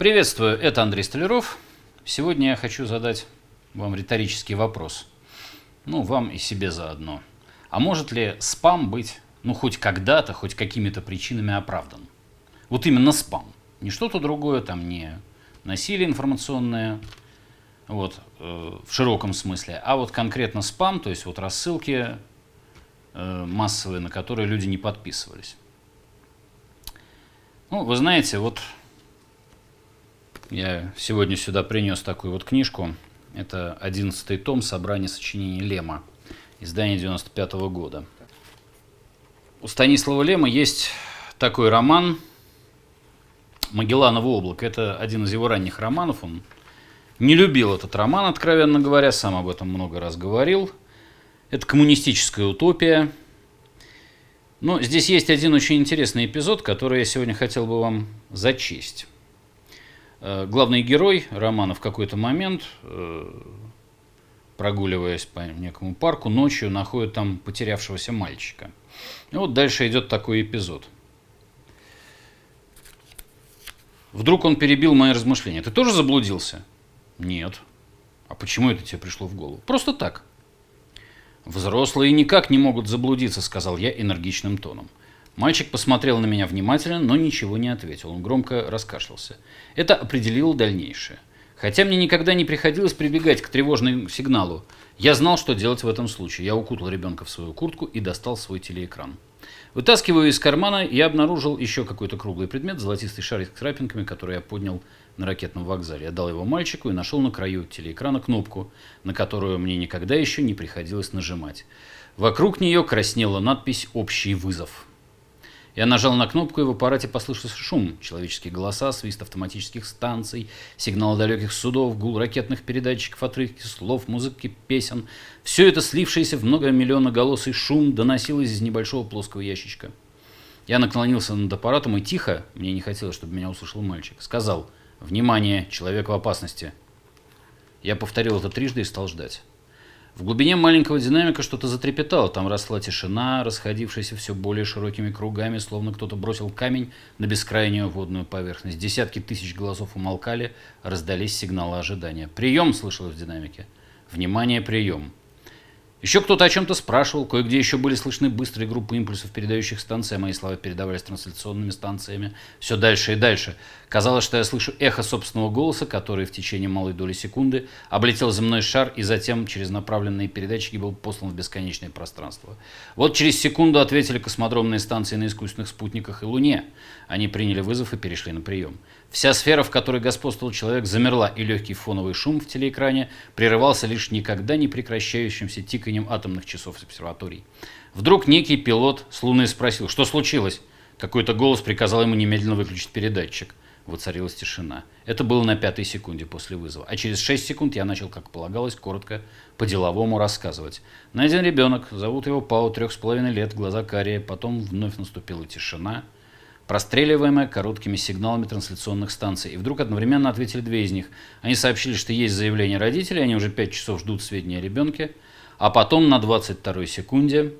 Приветствую, это Андрей Столяров. Сегодня я хочу задать вам риторический вопрос. Вам и себе заодно. А может ли спам быть, хоть когда-то, хоть какими-то причинами оправдан? Вот именно спам. Не что-то другое, там не насилие информационное, в широком смысле, а вот конкретно спам, то есть вот рассылки массовые, на которые люди не подписывались. Вы знаете, я сегодня сюда принес такую вот книжку. Это 11-й том собрания сочинений Лема, издание 95-го года. У Станислава Лема есть такой роман «Магелланово облако». Это один из его ранних романов. Он не любил этот роман, откровенно говоря, сам об этом много раз говорил. Это коммунистическая утопия. Но здесь есть один очень интересный эпизод, который я сегодня хотел бы вам зачесть. Главный герой романа в какой-то момент, прогуливаясь по некому парку, ночью находит там потерявшегося мальчика. И вот дальше идет такой эпизод. Вдруг он перебил мои размышления. Ты тоже заблудился? Нет. А почему это тебе пришло в голову? Просто так. Взрослые никак не могут заблудиться, сказал я энергичным тоном. Мальчик посмотрел на меня внимательно, но ничего не ответил. Он громко раскашлялся. Это определило дальнейшее. Хотя мне никогда не приходилось прибегать к тревожному сигналу, я знал, что делать в этом случае. Я укутал ребенка в свою куртку и достал свой телеэкран. Вытаскивая из кармана, я обнаружил еще какой-то круглый предмет, золотистый шарик с крапинками, который я поднял на ракетном вокзале. Я дал его мальчику и нашел на краю телеэкрана кнопку, на которую мне никогда еще не приходилось нажимать. Вокруг нее краснела надпись «Общий вызов». Я нажал на кнопку, и в аппарате послышался шум. Человеческие голоса, свист автоматических станций, сигнал далеких судов, гул ракетных передатчиков, отрывки слов, музыки, песен. Все это, слившееся в многомиллионноголосый шум, доносилось из небольшого плоского ящичка. Я наклонился над аппаратом и тихо, мне не хотелось, чтобы меня услышал мальчик, сказал: «Внимание, человек в опасности». Я повторил это трижды и стал ждать. В глубине маленького динамика что-то затрепетало, там росла тишина, расходившаяся все более широкими кругами, словно кто-то бросил камень на бескрайнюю водную поверхность. Десятки тысяч голосов умолкали, раздались сигналы ожидания. «Прием!» — слышалось в динамике. «Внимание, прием!» Еще кто-то о чем-то спрашивал, кое-где еще были слышны быстрые группы импульсов, передающих станции, а мои слова передавались трансляционными станциями все дальше и дальше. Казалось, что я слышу эхо собственного голоса, который в течение малой доли секунды облетел земной шар и затем через направленные передатчики был послан в бесконечное пространство. Вот через секунду ответили космодромные станции на искусственных спутниках и Луне. Они приняли вызов и перешли на прием. Вся сфера, в которой господствовал человек, замерла, и легкий фоновый шум в телеэкране прерывался лишь никогда не прекращающимся тиканьем атомных часов с обсерваторий. Вдруг некий пилот с Луны спросил: «Что случилось?» Какой-то голос приказал ему немедленно выключить передатчик. Воцарилась тишина. Это было на 5-й секунде после вызова. А через 6 секунд я начал, как полагалось, коротко, по-деловому рассказывать. Найден ребенок, зовут его Пау, 3,5 лет, глаза карие. Потом вновь наступила тишина, простреливаемая короткими сигналами трансляционных станций. И вдруг одновременно ответили две из них. Они сообщили, что есть заявление родителей, они уже 5 часов ждут сведения о ребенке. А потом на 22-й секунде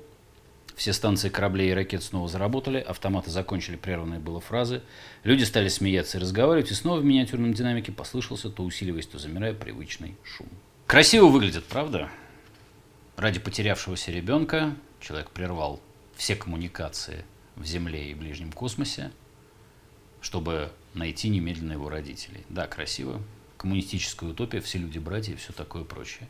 все станции кораблей и ракет снова заработали, автоматы закончили прерванные было фразы, люди стали смеяться и разговаривать, и снова в миниатюрном динамике послышался, то усиливаясь, то замирая, привычный шум. Красиво выглядит, правда? Ради потерявшегося ребенка человек прервал все коммуникации в Земле и ближнем космосе, чтобы найти немедленно его родителей. Да, красиво. Коммунистическая утопия, все люди братья и все такое прочее.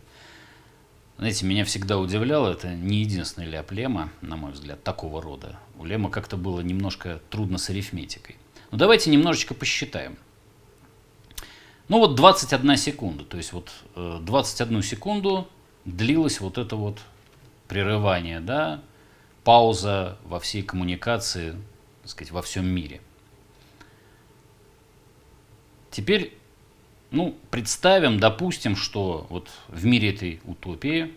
Знаете, меня всегда удивляло, это не единственный ляп Лема, на мой взгляд, такого рода. У Лема как-то было немножко трудно с арифметикой. Но давайте немножечко посчитаем. 21 секунда, то есть 21 секунду длилось вот это вот прерывание, да, пауза во всей коммуникации, так сказать, во всем мире. Теперь представим, допустим, что в мире этой утопии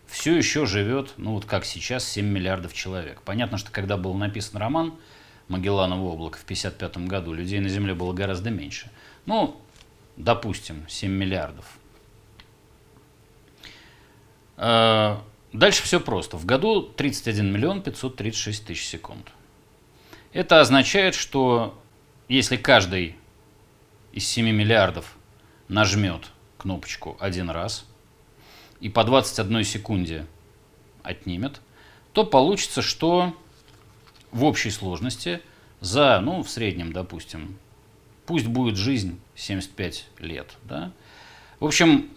все еще живет, как сейчас, 7 миллиардов человек. Понятно, что когда был написан роман «Магелланово облако» в 1955 году, людей на Земле было гораздо меньше. Допустим, 7 миллиардов. Дальше все просто. В году 31 миллион 536 тысяч секунд. Это означает, что если каждый из 7 миллиардов нажмет кнопочку один раз и по 21 секунде отнимет, то получится, что в общей сложности за, в среднем, допустим, пусть будет жизнь 75 лет, да? В общем,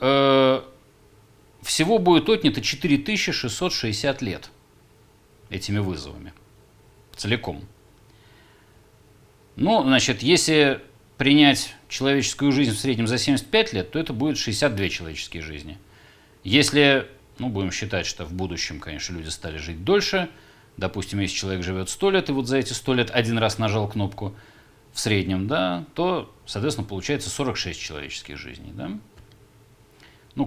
всего будет отнято 4660 лет этими вызовами целиком. Ну, значит, если принять человеческую жизнь в среднем за 75 лет, то это будет 62 человеческие жизни. Если, будем считать, что в будущем, конечно, люди стали жить дольше, допустим, если человек живет 100 лет, и вот за эти 100 лет один раз нажал кнопку в среднем, да, то, соответственно, получается 46 человеческих жизней, да.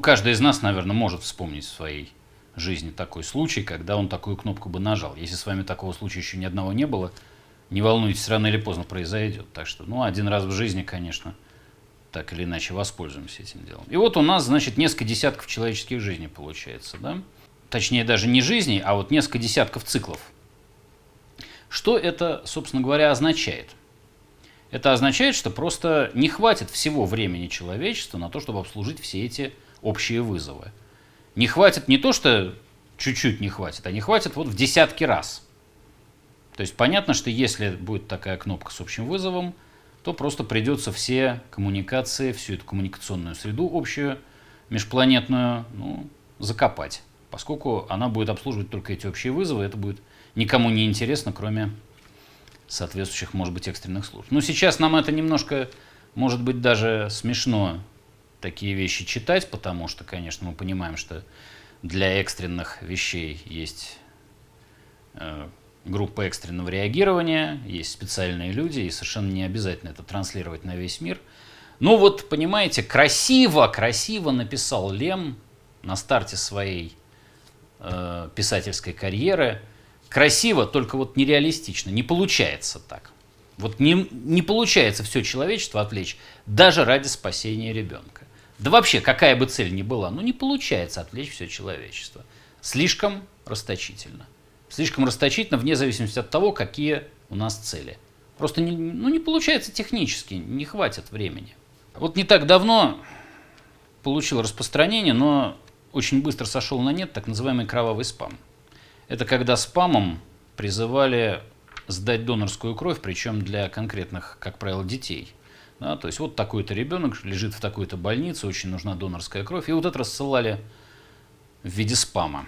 Каждый из нас, наверное, может вспомнить в своей жизни такой случай, когда он такую кнопку бы нажал. Если с вами такого случая еще ни одного не было, не волнуйтесь, рано или поздно произойдет. Так что, один раз в жизни, конечно, так или иначе воспользуемся этим делом. И вот у нас, значит, несколько десятков человеческих жизней получается, да? Точнее, даже не жизней, а вот несколько десятков циклов. Что это, собственно говоря, означает? Это означает, что просто не хватит всего времени человечества на то, чтобы обслужить все эти общие вызовы. Не хватит не то, что чуть-чуть не хватит, а не хватит вот в десятки раз. То есть понятно, что если будет такая кнопка с общим вызовом, то просто придется все коммуникации, всю эту коммуникационную среду общую, межпланетную, закопать. Поскольку она будет обслуживать только эти общие вызовы, это будет никому не интересно, кроме соответствующих, может быть, экстренных служб. Но сейчас нам это немножко, может быть, даже смешно такие вещи читать, потому что, конечно, мы понимаем, что для экстренных вещей есть группа экстренного реагирования, есть специальные люди, и совершенно не обязательно это транслировать на весь мир. Но вот, понимаете, красиво написал Лем на старте своей писательской карьеры. Красиво, только вот нереалистично. Не получается так. Вот не получается все человечество отвлечь даже ради спасения ребенка. Да вообще, какая бы цель ни была, не получается отвлечь все человечество. Слишком расточительно. Слишком расточительно вне зависимости от того, какие у нас цели. Просто не получается технически, не хватит времени. Вот не так давно получил распространение, но очень быстро сошел на нет так называемый кровавый спам. Это когда спамом призывали сдать донорскую кровь, причем для конкретных, как правило, детей. Да, то есть вот такой-то ребенок лежит в такой-то больнице, очень нужна донорская кровь. И вот это рассылали в виде спама.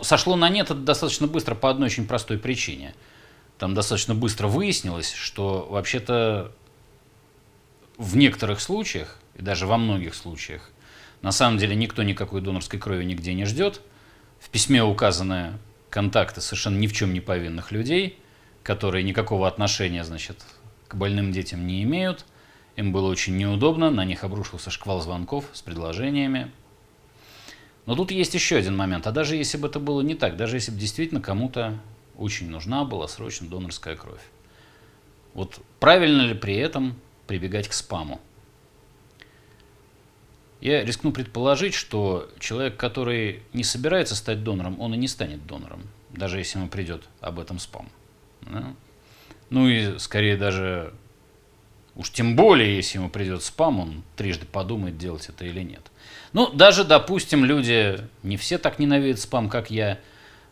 Сошло на нет это достаточно быстро по одной очень простой причине. Там достаточно быстро выяснилось, что вообще-то в некоторых случаях, и даже во многих случаях, на самом деле никто никакой донорской крови нигде не ждет. В письме указаны контакты совершенно ни в чем не повинных людей, которые никакого отношения, значит, к больным детям не имеют. Им было очень неудобно, на них обрушился шквал звонков с предложениями. Но тут есть еще один момент. А даже если бы это было не так, даже если бы действительно кому-то очень нужна была срочно донорская кровь, вот правильно ли при этом прибегать к спаму? Я рискну предположить, что человек, который не собирается стать донором, он и не станет донором, даже если ему придет об этом спам. Да? И скорее даже, уж тем более, если ему придет спам, он трижды подумает, делать это или нет. Даже, допустим, люди, не все так ненавидят спам, как я,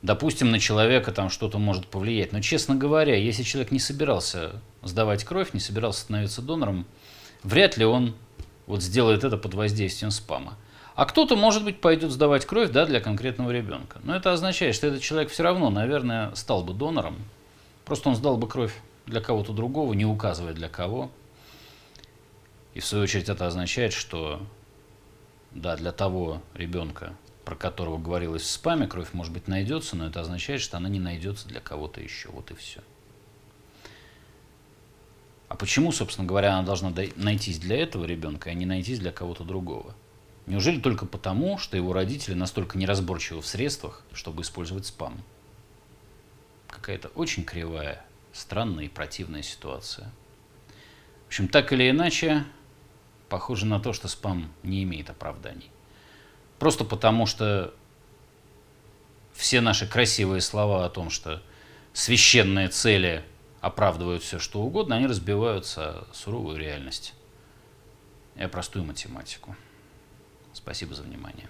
допустим, на человека там что-то может повлиять. Но, честно говоря, если человек не собирался сдавать кровь, не собирался становиться донором, вряд ли он сделает это под воздействием спама. А кто-то, может быть, пойдет сдавать кровь, да, для конкретного ребенка. Но это означает, что этот человек все равно, наверное, стал бы донором. Просто он сдал бы кровь для кого-то другого, не указывая для кого. И в свою очередь это означает, что да, для того ребенка, про которого говорилось в спаме, кровь, может быть, найдется, но это означает, что она не найдется для кого-то еще. Вот и все. А почему, собственно говоря, она должна найтись для этого ребенка, а не найтись для кого-то другого? Неужели только потому, что его родители настолько неразборчивы в средствах, чтобы использовать спам? Какая-то очень кривая, странная и противная ситуация. В общем, так или иначе, похоже на то, что спам не имеет оправданий. Просто потому, что все наши красивые слова о том, что священные цели оправдывают все, что угодно, они разбиваются о суровую реальность и о простую математику. Спасибо за внимание.